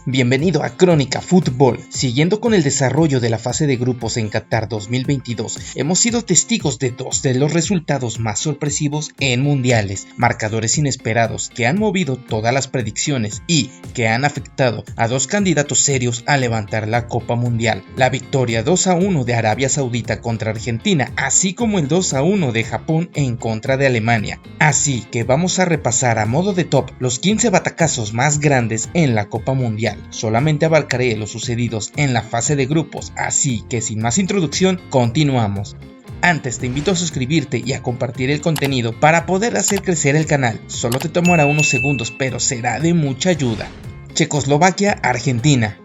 Bienvenido a Crónica Fútbol. Siguiendo con el desarrollo de la fase de grupos en Qatar 2022, hemos sido testigos de dos de los resultados más sorpresivos en mundiales, marcadores inesperados que han movido todas las predicciones y que han afectado a dos candidatos serios a levantar la Copa Mundial. La victoria 2-1 de Arabia Saudita contra Argentina, así como el 2-1 de Japón en contra de Alemania. Así que vamos a repasar a modo de top los 15 batacazos más grandes en la Copa Mundial. Solamente abarcaré los sucedidos en la fase de grupos, así que sin más introducción, continuamos. Antes te invito a suscribirte y a compartir el contenido para poder hacer crecer el canal. Solo te tomará unos segundos, pero será de mucha ayuda. Checoslovaquia, Argentina.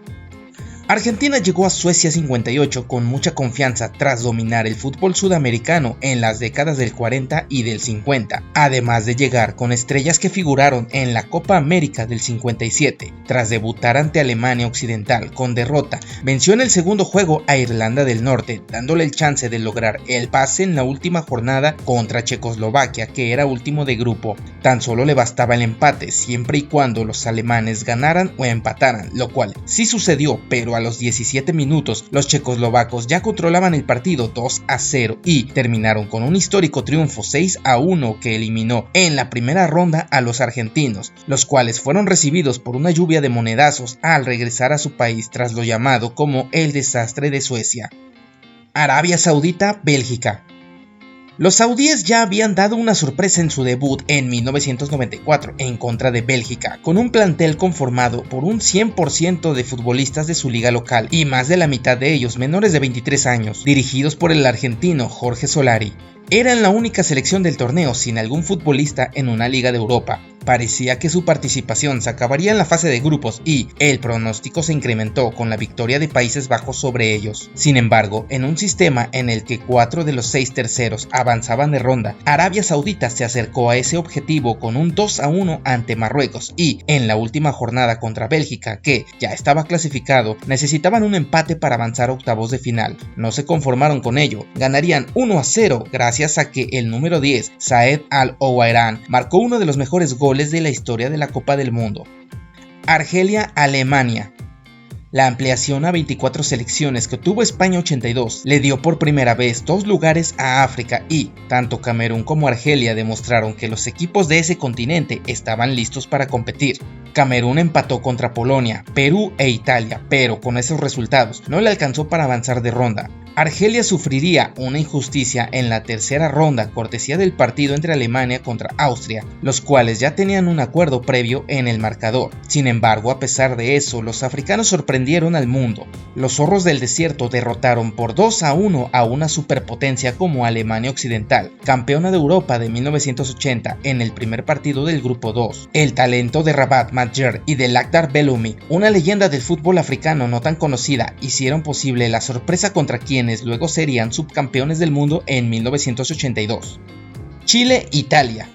Argentina llegó a Suecia 58 con mucha confianza tras dominar el fútbol sudamericano en las décadas del 40 y del 50, además de llegar con estrellas que figuraron en la Copa América del 57. Tras debutar ante Alemania Occidental con derrota, venció en el segundo juego a Irlanda del Norte, dándole el chance de lograr el pase en la última jornada contra Checoslovaquia, que era último de grupo. Tan solo le bastaba el empate, siempre y cuando los alemanes ganaran o empataran, lo cual sí sucedió, pero a los 17 minutos, los checoslovacos ya controlaban el partido 2-0 y terminaron con un histórico triunfo 6-1 que eliminó en la primera ronda a los argentinos, los cuales fueron recibidos por una lluvia de monedazos al regresar a su país tras lo llamado como el desastre de Suecia. Arabia Saudita, Bélgica. Los saudíes ya habían dado una sorpresa en su debut en 1994 en contra de Bélgica, con un plantel conformado por un 100% de futbolistas de su liga local y más de la mitad de ellos menores de 23 años, dirigidos por el argentino Jorge Solari. Eran la única selección del torneo sin algún futbolista en una liga de Europa. Parecía que su participación se acabaría en la fase de grupos y el pronóstico se incrementó con la victoria de Países Bajos sobre ellos. Sin embargo, en un sistema en el que 4 de los 6 terceros avanzaban de ronda, Arabia Saudita se acercó a ese objetivo con un 2-1 ante Marruecos y en la última jornada contra Bélgica, que ya estaba clasificado, necesitaban un empate para avanzar a octavos de final. No se conformaron con ello, ganarían 1-0 gracias a que el número 10, Saed Al-Owairan, marcó uno de los mejores goles de la historia de la Copa del Mundo. Argelia, Alemania. La ampliación a 24 selecciones que tuvo España 82 le dio por primera vez 2 lugares a África y tanto Camerún como Argelia demostraron que los equipos de ese continente estaban listos para competir. Camerún empató contra Polonia, Perú e Italia, pero con esos resultados no le alcanzó para avanzar de ronda. Argelia sufriría una injusticia en la tercera ronda cortesía del partido entre Alemania contra Austria, los cuales ya tenían un acuerdo previo en el marcador. Sin embargo, a pesar de eso, los africanos sorprendieron al mundo. Los zorros del desierto derrotaron por 2-1 a una superpotencia como Alemania Occidental, campeona de Europa de 1980 en el primer partido del grupo 2. El talento de Rabat Majer y de Lakhdar Belhoumi, una leyenda del fútbol africano no tan conocida, hicieron posible la sorpresa contra quienes luego serían subcampeones del mundo en 1982. Chile-Italia.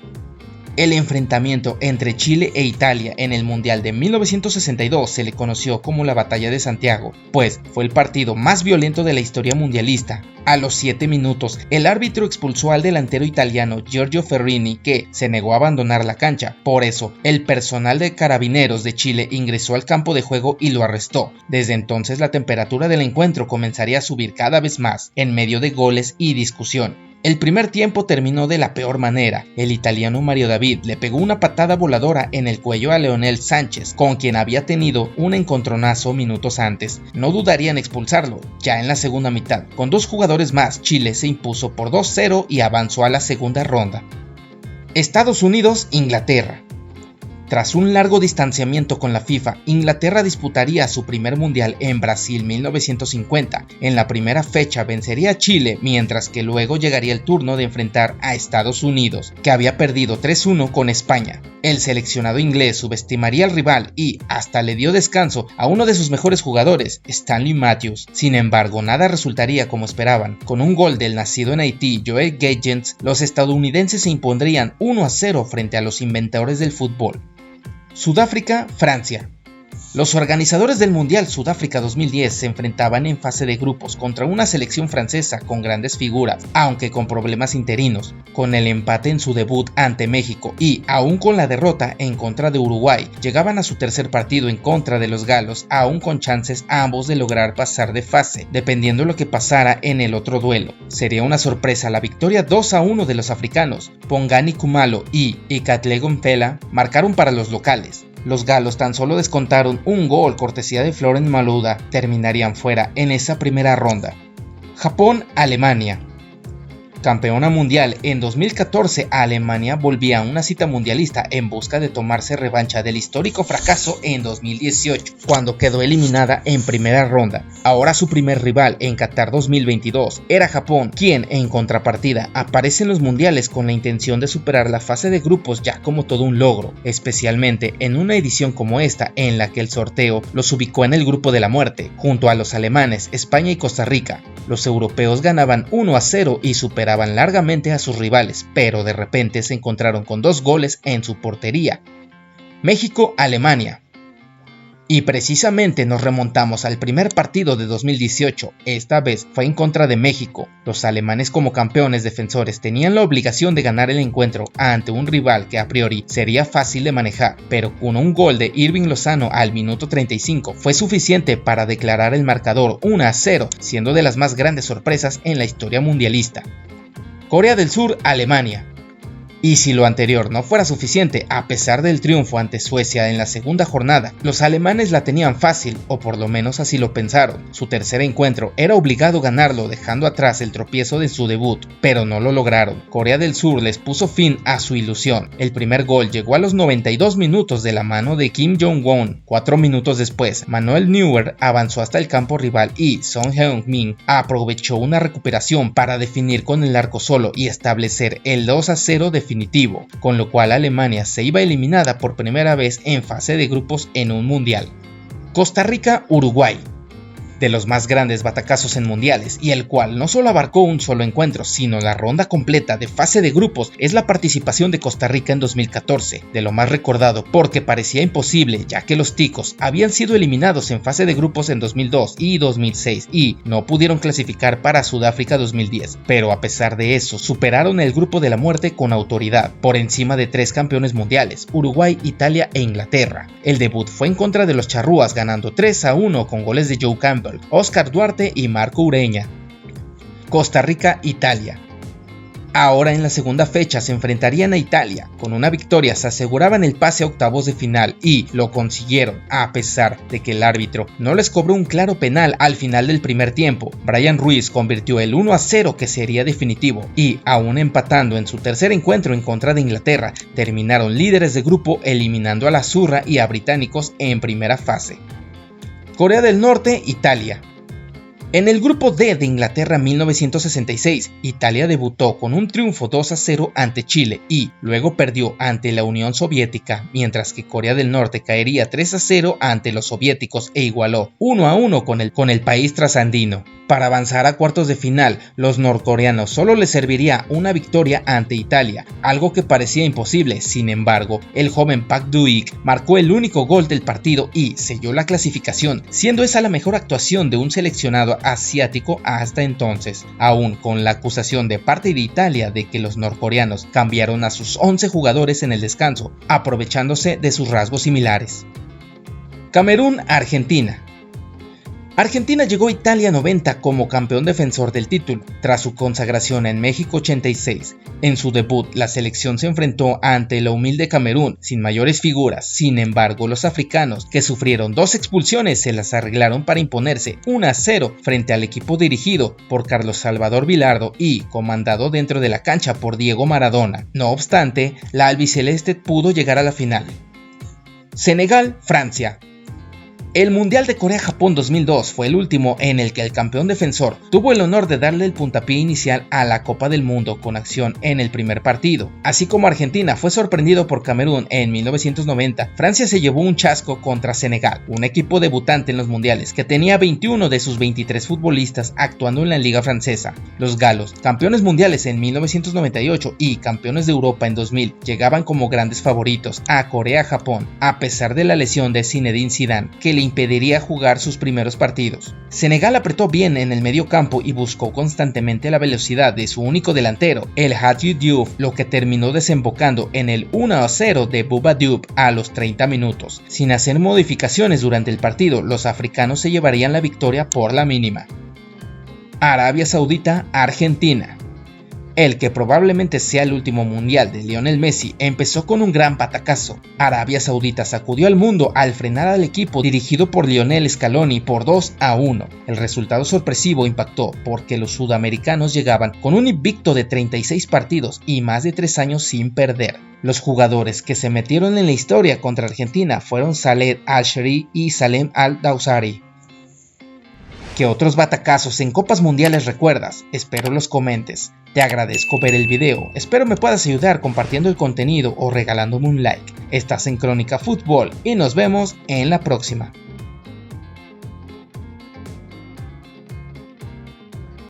El enfrentamiento entre Chile e Italia en el Mundial de 1962 se le conoció como la Batalla de Santiago, pues fue el partido más violento de la historia mundialista. A los 7 minutos, el árbitro expulsó al delantero italiano Giorgio Ferrini, que se negó a abandonar la cancha. Por eso, el personal de Carabineros de Chile ingresó al campo de juego y lo arrestó. Desde entonces, la temperatura del encuentro comenzaría a subir cada vez más, en medio de goles y discusión. El primer tiempo terminó de la peor manera. El italiano Mario David le pegó una patada voladora en el cuello a Leonel Sánchez, con quien había tenido un encontronazo minutos antes. No dudarían expulsarlo. Ya en la segunda mitad, con 2 jugadores más, Chile se impuso por 2-0 y avanzó a la segunda ronda. Estados Unidos, Inglaterra. Tras un largo distanciamiento con la FIFA, Inglaterra disputaría su primer mundial en Brasil 1950. En la primera fecha vencería a Chile, mientras que luego llegaría el turno de enfrentar a Estados Unidos, que había perdido 3-1 con España. El seleccionado inglés subestimaría al rival y hasta le dio descanso a uno de sus mejores jugadores, Stanley Matthews. Sin embargo, nada resultaría como esperaban. Con un gol del nacido en Haití, Joel Gaggens, los estadounidenses se impondrían 1-0 frente a los inventores del fútbol. Sudáfrica, Francia. Los organizadores del Mundial Sudáfrica 2010 se enfrentaban en fase de grupos contra una selección francesa con grandes figuras, aunque con problemas interinos. Con el empate en su debut ante México y aún con la derrota en contra de Uruguay, llegaban a su tercer partido en contra de los galos, aún con chances ambos de lograr pasar de fase, dependiendo lo que pasara en el otro duelo. Sería una sorpresa la victoria 2-1 de los africanos. Pongani Khumalo y Ikatlego Mphela marcaron para los locales. Los galos tan solo descontaron un gol cortesía de Florent Malouda, terminarían fuera en esa primera ronda. Japón-Alemania. Campeona mundial en 2014, Alemania volvía a una cita mundialista en busca de tomarse revancha del histórico fracaso en 2018, cuando quedó eliminada en primera ronda. Ahora su primer rival en Qatar 2022 era Japón, quien en contrapartida aparece en los mundiales con la intención de superar la fase de grupos ya como todo un logro, especialmente en una edición como esta en la que el sorteo los ubicó en el grupo de la muerte, junto a los alemanes, España y Costa Rica. Los europeos ganaban 1-0 y superaban largamente a sus rivales, pero de repente se encontraron con 2 goles en su portería. México-Alemania. Y precisamente nos remontamos al primer partido de 2018, esta vez fue en contra de México. Los alemanes como campeones defensores tenían la obligación de ganar el encuentro ante un rival que a priori sería fácil de manejar, pero con un gol de Irving Lozano al minuto 35 fue suficiente para declarar el marcador 1-0, siendo de las más grandes sorpresas en la historia mundialista. Corea del Sur-Alemania. Y si lo anterior no fuera suficiente, a pesar del triunfo ante Suecia en la segunda jornada, los alemanes la tenían fácil, o por lo menos así lo pensaron. Su tercer encuentro era obligado ganarlo, dejando atrás el tropiezo de su debut, pero no lo lograron. Corea del Sur les puso fin a su ilusión. El primer gol llegó a los 92 minutos de la mano de Kim Jong-un. 4 minutos después, Manuel Neuer avanzó hasta el campo rival y Son Heung-min aprovechó una recuperación para definir con el arco solo y establecer el 2-0 definitivo, con lo cual Alemania se iba eliminada por primera vez en fase de grupos en un mundial. Costa Rica-Uruguay. De los más grandes batacazos en mundiales, y el cual no solo abarcó un solo encuentro, sino la ronda completa de fase de grupos, es la participación de Costa Rica en 2014, de lo más recordado porque parecía imposible, ya que los ticos habían sido eliminados en fase de grupos en 2002 y 2006 y no pudieron clasificar para Sudáfrica 2010, pero a pesar de eso superaron el grupo de la muerte con autoridad, por encima de 3 campeones mundiales, Uruguay, Italia e Inglaterra. El debut fue en contra de los charrúas, ganando 3-1 con goles de Joe Campbell, Oscar Duarte y Marco Ureña. Costa Rica-Italia. Ahora en la segunda fecha se enfrentarían a Italia. Con una victoria se aseguraban el pase a octavos de final y lo consiguieron, a pesar de que el árbitro no les cobró un claro penal al final del primer tiempo. Brian Ruiz convirtió el 1-0 que sería definitivo y, aún empatando en su tercer encuentro en contra de Inglaterra, terminaron líderes de grupo eliminando a la Zurra y a británicos en primera fase. Corea del Norte-Italia. En el grupo D de Inglaterra 1966, Italia debutó con un triunfo 2-0 ante Chile y luego perdió ante la Unión Soviética, mientras que Corea del Norte caería 3-0 ante los soviéticos e igualó 1-1 con el país trasandino. Para avanzar a cuartos de final, los norcoreanos solo les serviría una victoria ante Italia, algo que parecía imposible. Sin embargo, el joven Park Du-ik marcó el único gol del partido y selló la clasificación, siendo esa la mejor actuación de un seleccionado asiático hasta entonces, aún con la acusación de parte de Italia de que los norcoreanos cambiaron a sus 11 jugadores en el descanso, aprovechándose de sus rasgos similares. Camerún-Argentina. Argentina llegó a Italia 90 como campeón defensor del título, tras su consagración en México 86. En su debut, la selección se enfrentó ante la humilde Camerún, sin mayores figuras. Sin embargo, los africanos, que sufrieron 2 expulsiones, se las arreglaron para imponerse 1-0 frente al equipo dirigido por Carlos Salvador Vilardo y comandado dentro de la cancha por Diego Maradona. No obstante, la albiceleste pudo llegar a la final. Senegal-Francia. El Mundial de Corea-Japón 2002 fue el último en el que el campeón defensor tuvo el honor de darle el puntapié inicial a la Copa del Mundo con acción en el primer partido. Así como Argentina fue sorprendido por Camerún en 1990, Francia se llevó un chasco contra Senegal, un equipo debutante en los mundiales que tenía 21 de sus 23 futbolistas actuando en la liga francesa. Los galos, campeones mundiales en 1998 y campeones de Europa en 2000, llegaban como grandes favoritos a Corea-Japón, a pesar de la lesión de Zinedine Zidane, que le impediría jugar sus primeros partidos. Senegal apretó bien en el medio campo y buscó constantemente la velocidad de su único delantero, el Hadji Diouf, lo que terminó desembocando en el 1-0 de Bouba Diop a los 30 minutos. Sin hacer modificaciones durante el partido, los africanos se llevarían la victoria por la mínima. Arabia Saudita, Argentina. El que probablemente sea el último mundial de Lionel Messi empezó con un gran batacazo. Arabia Saudita sacudió al mundo al frenar al equipo dirigido por Lionel Scaloni por 2-1. El resultado sorpresivo impactó porque los sudamericanos llegaban con un invicto de 36 partidos y más de 3 años sin perder. Los jugadores que se metieron en la historia contra Argentina fueron Saleh Al-Shehri y Salem Al-Dawsari. ¿Qué otros batacazos en Copas Mundiales recuerdas? Espero los comentes. Te agradezco ver el video, espero me puedas ayudar compartiendo el contenido o regalándome un like. Estás en Crónica Fútbol y nos vemos en la próxima.